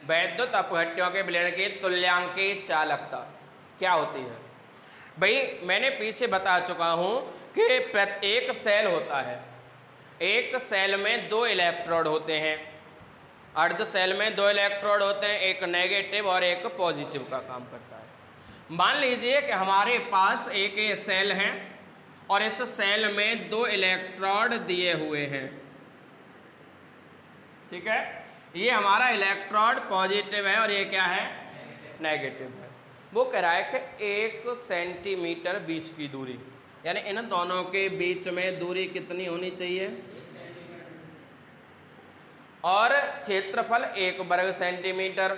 वैद्युत अपघट्यों के विलयन की तुल्यांकी चालकता क्या होती है? भाई मैंने पीछे बता चुका हूं कि एक सेल होता है, एक सेल में 2 इलेक्ट्रोड होते हैं, अर्ध सेल में 2 इलेक्ट्रोड होते हैं, एक नेगेटिव और एक पॉजिटिव का काम करता है। मान लीजिए कि हमारे पास एक सेल है और इस सेल में 2 इलेक्ट्रोड दिए हुए हैं, ठीक है। ये हमारा इलेक्ट्रोड पॉजिटिव है और ये क्या है? नेगेटिव है। वो कह रहा है कि 1 सेंटीमीटर बीच की दूरी, यानी इन दोनों के बीच में दूरी कितनी होनी चाहिए? और क्षेत्रफल 1 वर्ग सेंटीमीटर।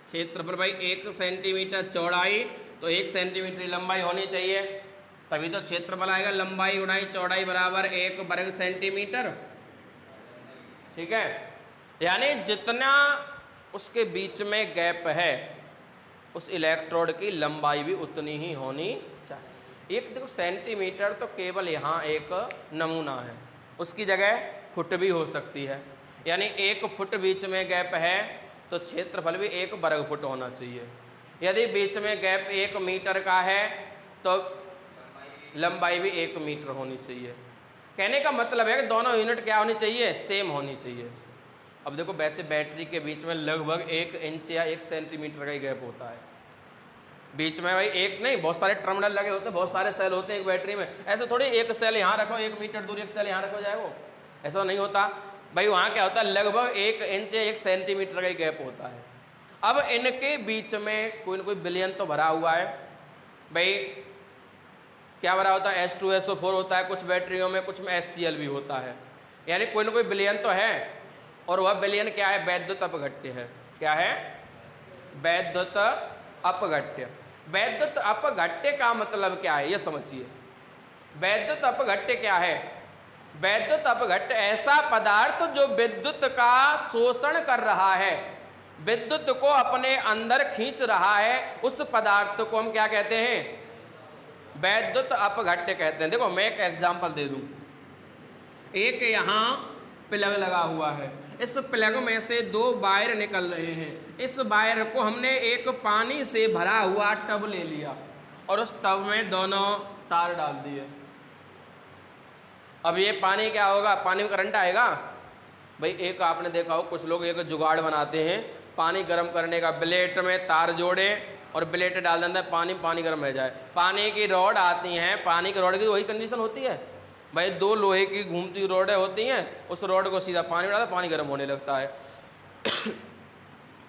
क्षेत्रफल भाई 1 सेंटीमीटर चौड़ाई, तो 1 सेंटीमीटर लंबाई होनी चाहिए, तभी तो क्षेत्रफल आएगा। लंबाई गुणाई चौड़ाई बराबर 1 वर्ग सेंटीमीटर, ठीक है। यानी जितना उसके बीच में गैप है उस इलेक्ट्रोड की लंबाई भी उतनी ही होनी चाहिए। एक देखो सेंटीमीटर तो केवल यहाँ एक नमूना है, उसकी जगह फुट भी हो सकती है, यानी 1 फुट बीच में गैप है तो क्षेत्रफल भी 1 वर्ग फुट होना चाहिए। यदि बीच में गैप 1 मीटर का है तो लंबाई भी 1 मीटर होनी चाहिए। कहने का मतलब है कि दोनों यूनिट क्या होनी चाहिए? सेम होनी चाहिए। अब देखो वैसे बैटरी के बीच में लगभग 1 इंच या 1 सेंटीमीटर का ही गैप होता है। बीच में भाई एक नहीं, बहुत सारे टर्मिनल लगे होते हैं, बहुत सारे सेल होते हैं एक बैटरी में। ऐसे थोड़ी एक सेल यहाँ रखो 1 मीटर दूर, एक सेल यहाँ रखो जाए, वो ऐसा नहीं होता भाई। वहाँ क्या होता है? लगभग 1 इंच या 1 सेंटीमीटर का ही गैप होता है। अब इनके बीच में कोई ना कोई विलयन तो भरा हुआ है। भाई क्या भरा होता है? H2SO4 होता है कुछ बैटरियों में, कुछ में HCl भी होता है, यानी कोई ना कोई विलयन तो है। और वह विलयन क्या है? वैद्युत अपघट्य है। क्या है? वैद्युत अपघट्य। वैद्युत अपघट्य का मतलब क्या है ये समझिए। वैद्युत अपघट्य क्या है? वैद्युत अपघट्य ऐसा पदार्थ जो विद्युत का शोषण कर रहा है, विद्युत को अपने अंदर खींच रहा है, उस पदार्थ को हम क्या कहते हैं? वैद्युत अपघट्य कहते हैं। देखो मैं एक एग्जांपल दे दूं। एक यहाँ प्लग लगा हुआ है, इस प्लग में से 2 वायर निकल रहे हैं। इस वायर को हमने एक पानी से भरा हुआ टब ले लिया और उस टब में दोनों तार डाल दिए। अब ये पानी क्या होगा? पानी में करंट आएगा। भाई एक आपने देखा हो कुछ लोग एक जुगाड़ बनाते हैं, पानी गर्म करने का, ब्लेड में तार जोड़े और ब्लेड डाल देते हैं, पानी गर्म हो जाए। पानी की रॉड आती हैं, पानी की रॉड की वही कंडीशन होती है भाई, 2 लोहे की घूमती रॉडें होती हैं, उस रॉड को सीधा पानी में डालता, पानी गर्म होने लगता है।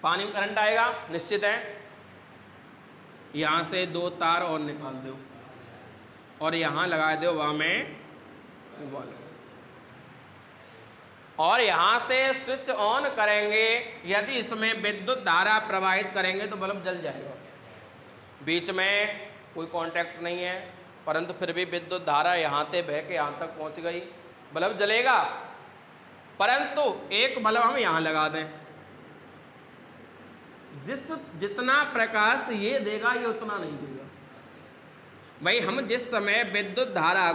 पानी में करंट आएगा निश्चित है। यहाँ से 2 तार और निकाल दो और यहाँ लगा दो वहाँ में बल्ब, और यहाँ से स्विच ऑन करेंगे, यदि इसमें विद्युत धारा प्रवाहित करेंगे तो बल्ब जल जाएगा। बीच में कोई कांटेक्ट नहीं है, परंतु फिर भी विद्युत धारा यहाँ से बह के यहाँ तक पहुँच गई, बल्ब जलेगा। परंतु एक बल्ब हम यहाँ लगा दें, जितना प्रकाश ये देगा ये उतना नहीं देगा। भाई हम जिस समय विद्युत धारा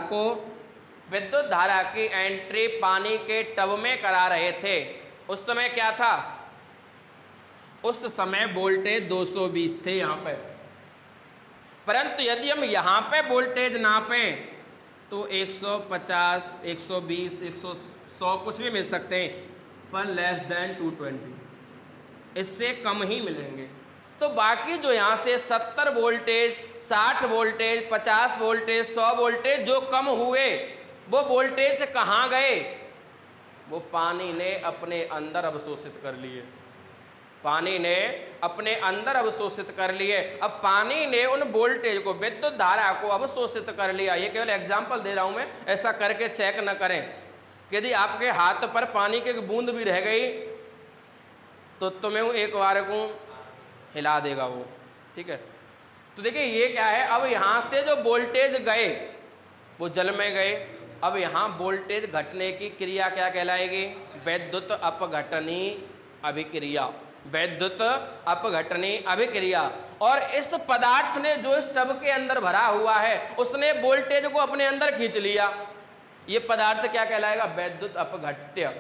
की एंट्री पानी के टब में करा रहे थे, उस समय क्या था? उस समय वोल्टेज 220 थे यहाँ पे। परंतु यदि हम यहाँ पे वोल्टेज नापें तो 150, 120, 100 कुछ भी मिल सकते हैं, पर लेस देन 220, इससे कम ही मिलेंगे। तो बाकी जो यहाँ से 70 वोल्टेज, 60 वोल्टेज, 50 वोल्टेज, 100 वोल्टेज जो कम हुए, वो वोल्टेज कहाँ गए? वो पानी ने अपने अंदर अवशोषित कर लिए। पानी ने अपने अंदर अवशोषित कर लिए। अब पानी ने उन वोल्टेज को, विद्युत धारा को अवशोषित कर लिया। ये केवल एग्जाम्पल दे रहा हूं मैं, ऐसा करके चेक न करें। यदि आपके हाथ पर पानी की बूंद भी रह गई तो तुम्हें एक बार को हिला देगा वो, ठीक है। तो देखिए ये क्या है, अब यहां से जो वोल्टेज गए वो जल में गए। अब यहां वोल्टेज घटने की क्रिया क्या कहलाएगी? वैद्युत अपघटनी अभिक्रिया। वैद्युत अपघटनी अभिक्रिया। और इस पदार्थ ने जो इस टब के अंदर भरा हुआ है उसने वोल्टेज को अपने अंदर खींच लिया। ये पदार्थ क्या कहलाएगा? वैद्युत अपघट्य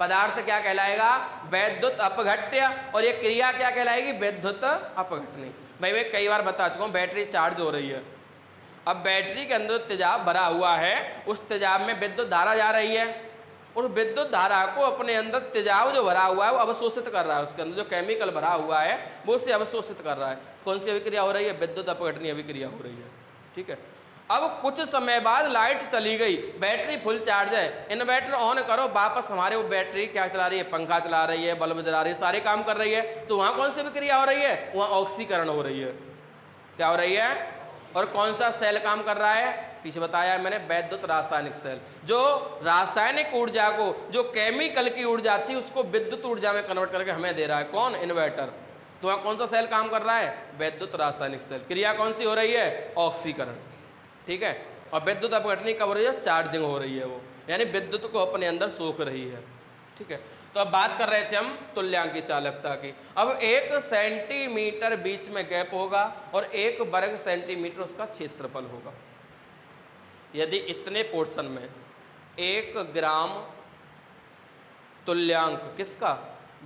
पदार्थ क्या कहलाएगा? वैद्युत अपघट्य। और ये क्रिया क्या कहलाएगी? विद्युत अपघटनी। मैं कई बार बता चुका हूँ, बैटरी चार्ज हो रही है। अब बैटरी के अंदर तेजाब भरा हुआ है, उस तेजाब में विद्युत धारा जा रही है, और विद्युत धारा को अपने अंदर तेजाब जो भरा हुआ है वो अवशोषित कर रहा है। उसके अंदर जो केमिकल भरा हुआ है वो उससे अवशोषित कर रहा है। कौन सी अभिक्रिया हो रही है? विद्युत अपघटनी अभिक्रिया हो रही है। ठीक है। अब कुछ समय बाद लाइट चली गई, बैटरी फुल चार्ज है, इन्वर्टर ऑन करो, वापस हमारे वो बैटरी क्या चला रही है? पंखा चला रही है, बल्ब जला रही है, सारे काम कर रही है। तो वहां कौन सी अभिक्रिया हो रही है? वहां ऑक्सीकरण हो रही है। क्या हो रही है? और कौन सा सेल काम कर रहा है? पीछे बताया मैंने, वैद्युत रासायनिक सेल। जो रासायनिक ऊर्जा को, जो केमिकल की ऊर्जा थी, उसको विद्युत ऊर्जा में कन्वर्ट करके हमें दे रहा है। कौन? इन्वर्टर। तो वहां कौन सा सेल काम कर रहा है? वैद्युत रासायनिक सेल। क्रिया कौन सी हो रही है? ऑक्सीकरण। ठीक है। और विद्युत अपघटनी कब हो रही है? चार्जिंग हो रही है वो, यानी विद्युत को अपने अंदर सोख रही है। ठीक है। तो अब बात कर रहे थे हम तुल्यांकी चालकता की। अब 1 सेंटीमीटर बीच में गैप होगा और 1 वर्ग सेंटीमीटर उसका क्षेत्रफल होगा। यदि इतने पोर्शन में 1 ग्राम तुल्यांक, किसका?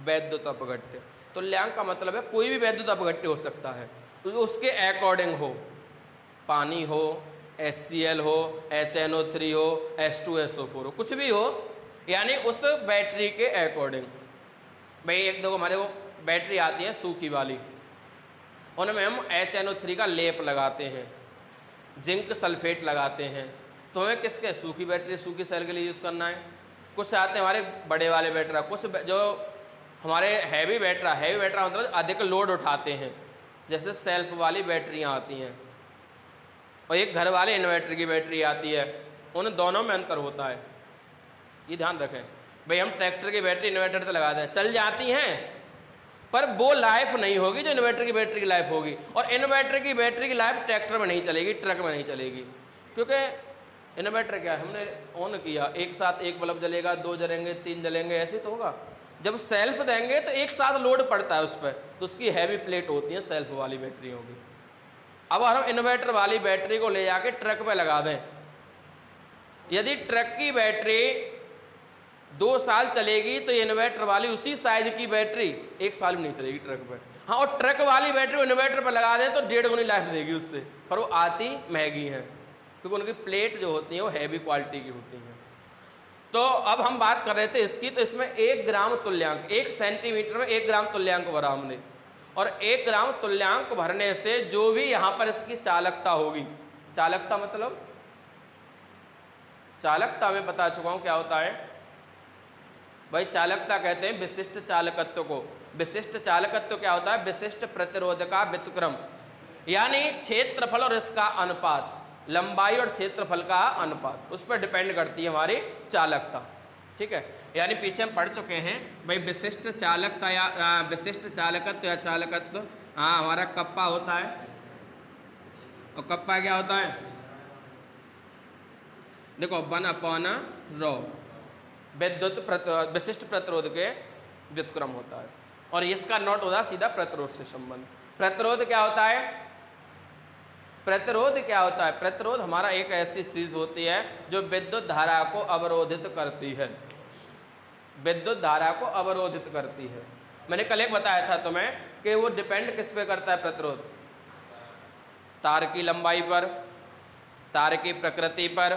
वैद्युत अपघट्य। तुल्यांक का मतलब है कोई भी वैद्युत अपघट्य हो सकता है, तो उसके अकॉर्डिंग हो, पानी हो, HCl हो, HNO3 हो, H2SO4 हो, कुछ भी हो, यानी उस बैटरी के अकॉर्डिंग। भाई एक दो हमारे वो बैटरी आती है सूखी वाली, उनमें हम HNO3 का लेप लगाते हैं, जिंक सल्फेट लगाते हैं। तो हमें किसके? सूखी बैटरी, सूखी सेल के लिए यूज़ करना है। कुछ आते हैं हमारे बड़े वाले बैटरा, कुछ जो हमारे हैवी बैटरा मतलब अधिक लोड उठाते हैं, जैसे सेल्फ वाली बैटरियाँ आती हैं, और एक घर वाले इन्वर्टर की बैटरी आती है। उन दोनों में अंतर होता है, ये ध्यान रखें। भाई हम ट्रैक्टर की बैटरी इन्वर्टर तो लगा दें, चल जाती हैं, पर वो लाइफ नहीं होगी जो इन्वर्टर की बैटरी की लाइफ होगी। और इन्वर्टर की बैटरी की लाइफ ट्रैक्टर में नहीं चलेगी, ट्रक में नहीं चलेगी, क्योंकि इन्वर्टर क्या है, हमने ऑन किया, एक साथ 1 बल्ब जलेगा, 2 जलेंगे, 3 जलेंगे, ऐसे तो होगा। जब सेल्फ देंगे तो एक साथ लोड पड़ता है उस पर, तो उसकी हैवी प्लेट होती है सेल्फ वाली बैटरियों की। अब हम इन्वर्टर वाली बैटरी को ले जाके ट्रक पे लगा दें, यदि ट्रक की बैटरी 2 साल चलेगी तो इन्वर्टर वाली उसी साइज की बैटरी 1 साल में नहीं चलेगी ट्रक पर। हाँ, और ट्रक वाली बैटरी इन्वर्टर पर लगा दें तो 1.5 गुनी लाइफ देगी उससे, पर वो आती महंगी है, क्योंकि उनकी प्लेट जो होती है वो हैवी क्वालिटी की होती है। तो अब हम बात कर रहे थे इसकी, तो इसमें 1 ग्राम तुल्यांक, 1 सेंटीमीटर में 1 ग्राम तुल्यांक भरा हमने, और 1 ग्राम तुल्यांक भरने से जो भी यहाँ पर इसकी चालकता होगी, चालकता मतलब, चालकता में बता चुका हूँ क्या होता है भाई। चालकता कहते हैं विशिष्ट चालकत्व को। विशिष्ट चालकत्व क्या होता है? विशिष्ट प्रतिरोध का व्युत्क्रम, यानी क्षेत्रफल और इसका अनुपात, लंबाई और क्षेत्रफल का अनुपात, उस पर डिपेंड करती है हमारी चालकता। ठीक है। यानी पीछे हम पढ़ चुके हैं भाई, विशिष्ट चालकता या विशिष्ट चालकत्व या चालकत्व, हाँ, हमारा कप्पा होता है, और कप्पा क्या होता है? देखो 1/ρ विद्युत विशिष्ट प्रतिरोध के व्युत्क्रम होता है, और इसका नोट होता है सीधा प्रतिरोध से संबंध। प्रतिरोध क्या होता है? प्रतिरोध क्या होता है? प्रतिरोध हमारा एक ऐसी चीज होती है जो विद्युत धारा को अवरोधित करती है, विद्युत धारा को अवरोधित करती है। मैंने कल एक बताया था तुम्हें कि वो डिपेंड किस पे करता है प्रतिरोध? तार की लंबाई पर, तार की प्रकृति पर,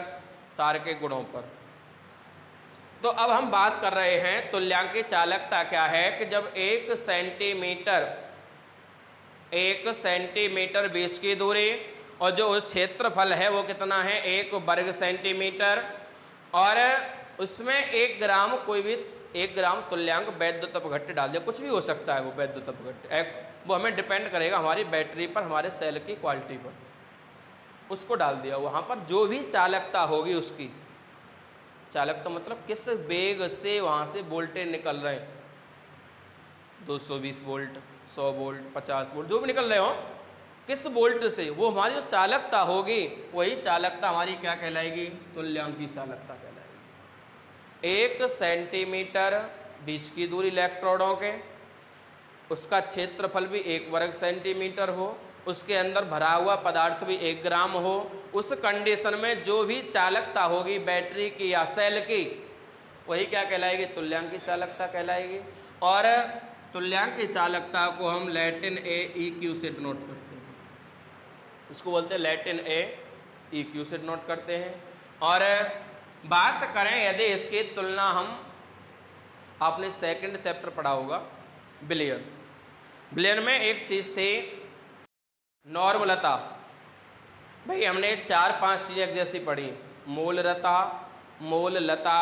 तार के गुणों पर। तो अब हम बात कर रहे हैं तुल्यांकी चालकता क्या है, कि जब 1 सेंटीमीटर बीच की दूरी, और जो उस क्षेत्रफल है वो कितना है? 1 वर्ग सेंटीमीटर, और उसमें 1 ग्राम, कोई भी 1 ग्राम तुल्यांक वैद्युत अपघट्य डाल दिया, कुछ भी हो सकता है वो वैद्युत अपघट्य, वो हमें डिपेंड करेगा हमारी बैटरी पर, हमारे सेल की क्वालिटी पर, उसको डाल दिया। वहाँ पर जो भी चालकता होगी उसकी, चालकता मतलब किस वेग से वहाँ से वोल्टेज निकल रहे हैं, 220 वोल्ट, 100 वोल्ट, 50 वोल्ट, जो भी निकल रहे हो, किस वोल्ट से, वो हमारी जो चालकता होगी वही चालकता हमारी क्या कहलाएगी? तुल्यांकी चालकता कहलाएगी। 1 सेंटीमीटर बीच की दूरी इलेक्ट्रोडों के, उसका क्षेत्रफल भी 1 वर्ग सेंटीमीटर हो, उसके अंदर भरा हुआ पदार्थ भी 1 ग्राम हो, उस कंडीशन में जो भी चालकता होगी बैटरी की या सेल की, वही क्या कहलाएगी, तुल्यांक की चालकता कहलाएगी। और तुल्यांक की चालकता को हम लैटिन ए ई क्यू से डिनोट करते हैं, इसको बोलते हैं लैटिन ए ई क्यू से डिनोट करते हैं। और बात करें यदि इसकी तुलना, हम आपने सेकंड चैप्टर पढ़ा होगा विलयन, विलयन में एक चीज थी नॉर्मलता। भाई हमने 4-5 चीजें एक जैसी पढ़ी, मूललता, मूललता,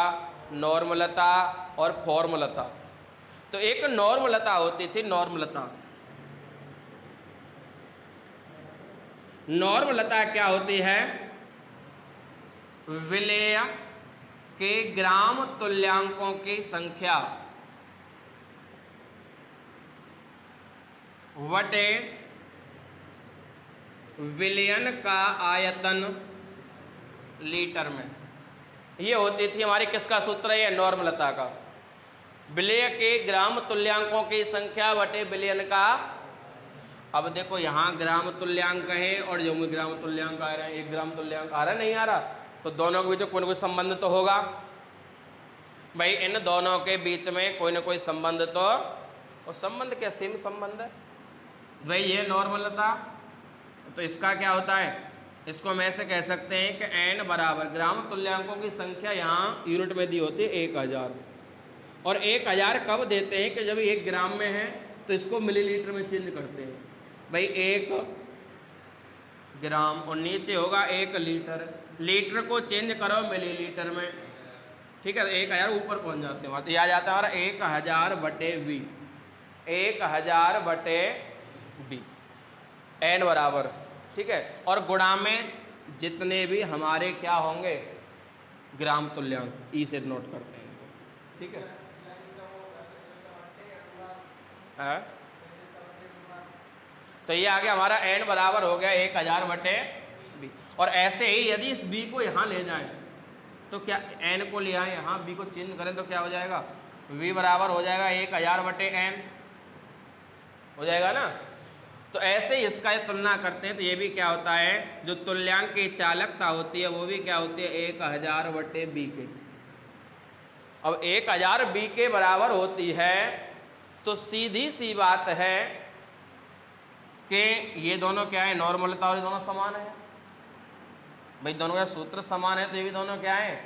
नॉर्मलता और फॉर्मलता। तो एक नॉर्मलता होती थी, नॉर्मलता। नॉर्मलता क्या होती है, विलेय के ग्राम तुल्यांकों की संख्या वटे विलयन का आयतन लीटर में। ये होती थी हमारी किसका सूत्र है, नॉर्मलता का। विलेय के ग्राम तुल्यांकों की संख्या बटे विलयन का। अब देखो यहाँ ग्राम तुल्यांक है और जो में ग्राम तुल्यांक आ रहा है, एक ग्राम तुल्यांक आ रहा है, नहीं आ रहा, तो दोनों के बीच कोई ना कोई संबंध तो होगा। भाई इन दोनों के बीच में कोई ना कोई संबंध तो, और संबंध क्या, सेम संबंध है। भाई ये नॉर्मलता, तो इसका क्या होता है, इसको हम ऐसे कह सकते हैं कि n बराबर ग्राम तुल्यांकों की संख्या यहाँ यूनिट में दी होती है 1000, और 1000 कब देते हैं कि जब 1 ग्राम में है तो इसको मिलीलीटर में चेंज करते हैं। भाई 1 ग्राम और नीचे होगा 1 लीटर, लीटर को चेंज करो मिलीलीटर में, ठीक है, 1000 ऊपर पहुंच जाते हैं, तो यह आ जाता है हमारा 1000 बटे V, 1000 बटे V, n बराबर, ठीक है। और गुणा में जितने भी हमारे क्या होंगे ग्राम तुल्यांक, ई से नोट करते हैं, ठीक है। तो ये आ गया हमारा n बराबर हो गया 1000 बटे B। और ऐसे ही यदि इस B को यहाँ ले जाएं तो क्या, n को ले आए यहाँ, B को चेंज करें तो क्या हो जाएगा, V बराबर हो जाएगा 1000 बटे n, हो जाएगा ना। तो ऐसे ही इसका ये तुलना करते हैं तो ये भी क्या होता है, जो तुल्यांक की चालकता होती है वो भी क्या होती है 1000 बटे B के। अब 1000 B के बराबर होती है तो सीधी सी बात है कि ये दोनों क्या है, नॉर्मलता, और ये दोनों समान है। भाई दोनों का सूत्र समान है तो ये भी दोनों क्या है,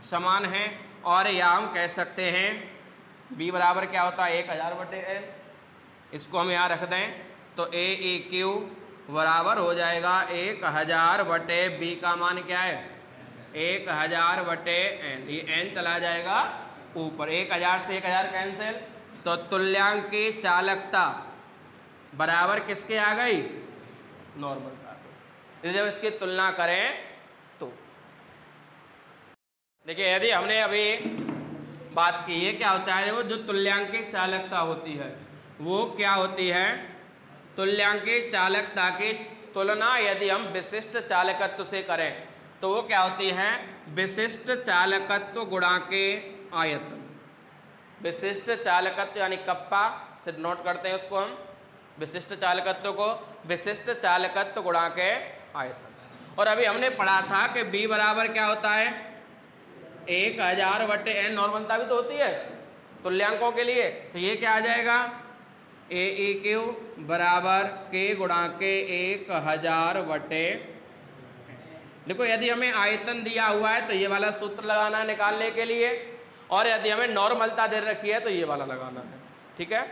समान है। और या हम कह सकते हैं B बराबर क्या होता है 1000 बटे n, इसको हम यहाँ रख दें तो A E Q बराबर हो जाएगा 1000 बटे B का मान क्या है 1000 बटे n, ये n चला जाएगा ऊपर, 1000 से 1000 कैंसिल, तो तुल्यांक की चालकता बराबर किसके आ गई, नॉर्मलता के। जब इसकी तुलना करें तो देखिए, यदि हमने अभी बात की है क्या होता है, देखो जो तुल्यांक की चालकता होती है वो क्या होती है, तुल्यांक की चालकता की तुलना यदि हम विशिष्ट चालकत्व से करें तो वो क्या होती है, विशिष्ट चालकत्व गुणा के आयतन। विशिष्ट चालकत्व यानी कप्पा से नोट करते हैं उसको हम, विशिष्ट चालकत्व को विशिष्ट चालकत्व गुणा के आयतन। और अभी हमने पढ़ा था कि B बराबर क्या होता है 1000 बटे n, नॉर्मलता भी तो होती है तुल्यांकों के लिए, तो ये क्या आ जाएगा A E Q बराबर K गुणा के 1000 बटे। देखो यदि हमें आयतन दिया हुआ है तो ये वाला सूत्र लगाना है निकालने के लिए, और यदि हमें नॉर्मलता दे रखी है तो ये वाला लगाना है, ठीक है।